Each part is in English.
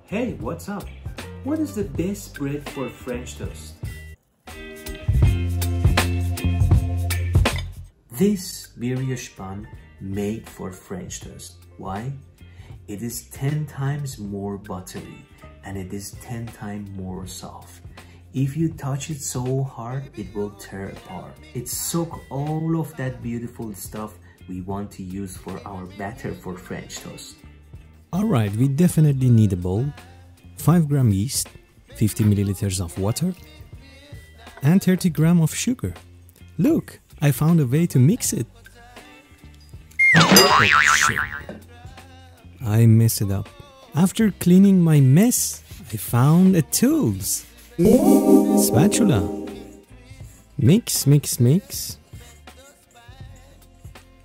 Hey, what's up? What is the best bread for French toast? This brioche bun made for French toast. Why? It is 10 times more buttery and it is 10 times more soft. If you touch it so hard, it will tear apart. It soaks all of that beautiful stuff we want to use for our batter for French toast. Alright, we definitely need a bowl, 5 gram yeast, 50 milliliters of water, and 30 gram of sugar. Look, I found a way to mix it. Oh, shit. I messed it up. After cleaning my mess, I found a tools. Spatula. Mix, mix, mix.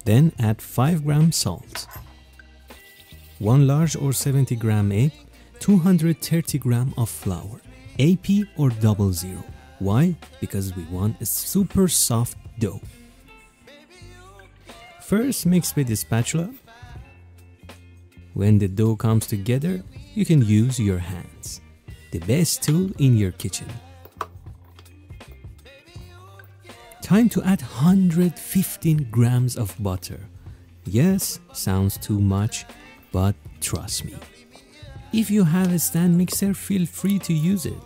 Then add 5 gram salt, 1 large or 70 gram egg, 230 gram of flour, AP or 00. Why? Because we want a super soft dough. First mix with the spatula. When the dough comes together, you can use your hands, the best tool in your kitchen. Time to add 115 grams of butter. Yes, sounds too much, but trust me. If you have a stand mixer, feel free to use it.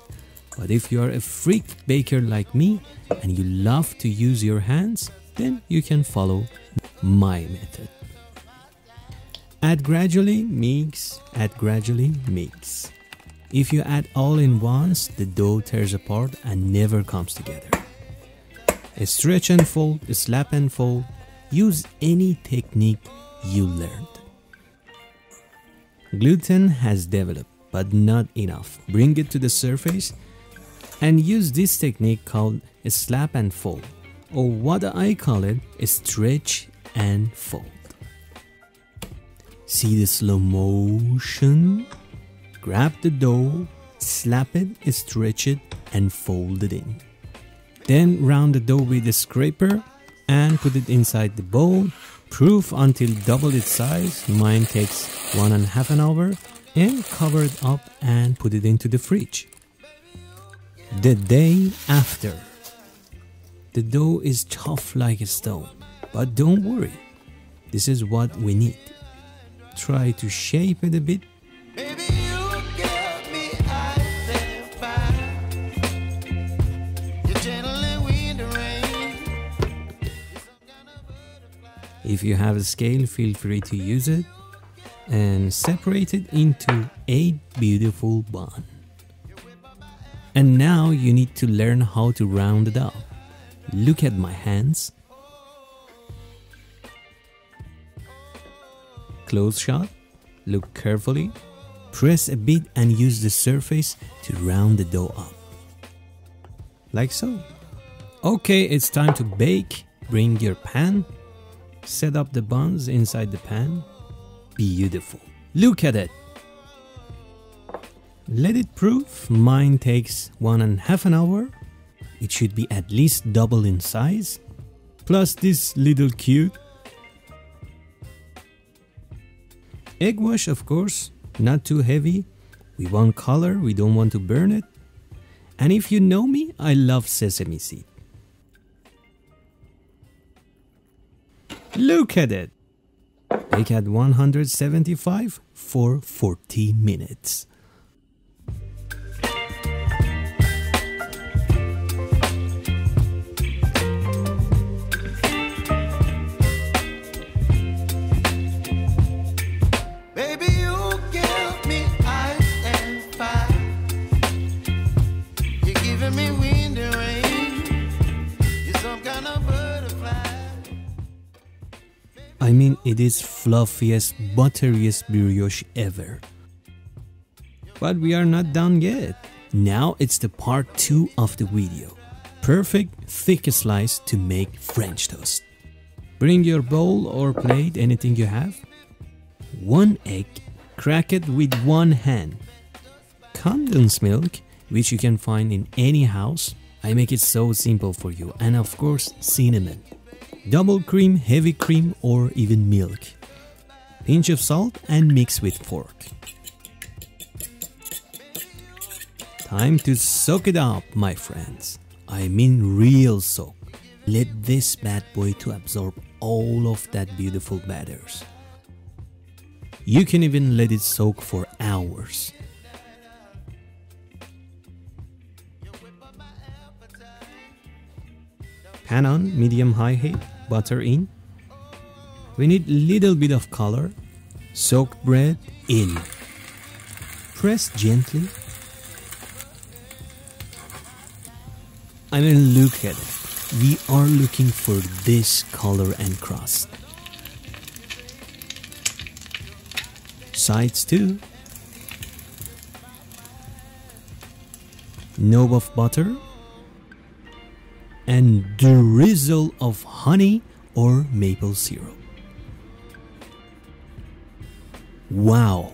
But if you are a freak baker like me and you love to use your hands, then you can follow my method. Add gradually, mix, add gradually, mix. If you add all in once, the dough tears apart and never comes together. Stretch and fold, slap and fold. Use any technique you learned. Gluten has developed, but not enough. Bring it to the surface and use this technique called a slap and fold, or what I call it, a stretch and fold. See the slow motion? Grab the dough, slap it, stretch it, and fold it in. Then round the dough with a scraper and put it inside the bowl. Proof until double its size. Mine takes 1.5 hours. And cover it up and put it into the fridge. The day after. The dough is tough like a stone, but don't worry. This is what we need. Try to shape it a bit. If you have a scale, feel free to use it and separate it into 8 beautiful buns. And now you need to learn how to round it up. Look at my hands. Close shot. Look carefully. Press a bit and use the surface to round the dough up. Like so. Okay, it's time to bake. Bring your pan. Set up the buns inside the pan. Beautiful. Look at it. Let it proof. Mine takes 1.5 hours. It should be at least double in size. Plus this little cute. Egg wash, of course, not too heavy. We want color, we don't want to burn it. And if you know me, I love sesame seed. Look at it! Bake at 175 for 40 minutes. Baby, you give me ice and fire. You're giving me wind and rain. You're some kind of butterfly. I mean, it is fluffiest, butteriest brioche ever. But we are not done yet. Now it's the part 2 of the video. Perfect thick slice to make French toast. Bring your bowl or plate, anything you have. 1 egg, crack it with 1 hand. Condensed milk, which you can find in any house. I make it so simple for you. And of course, cinnamon. Double cream, heavy cream, or even milk. Pinch of salt and mix with fork. Time to soak it up, my friends. I mean real soak. Let this bad boy to absorb all of that beautiful batters. You can even let it soak for hours. Pan on, medium-high heat, butter in. We need little bit of color. Soaked bread in. Press gently. I mean, look at it. We are looking for this color and crust. Sides too. Knob of butter. And drizzle of honey or maple syrup. Wow!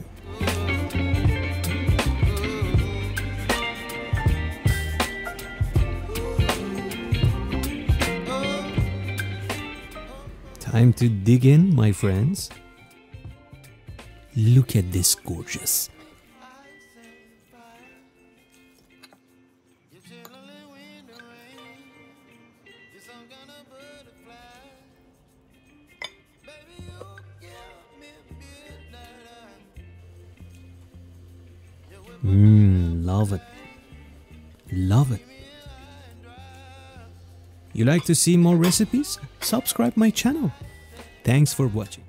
Time to dig in, my friends. Look at this gorgeous. Love it. Love it. You like to see more recipes? Subscribe my channel. Thanks for watching.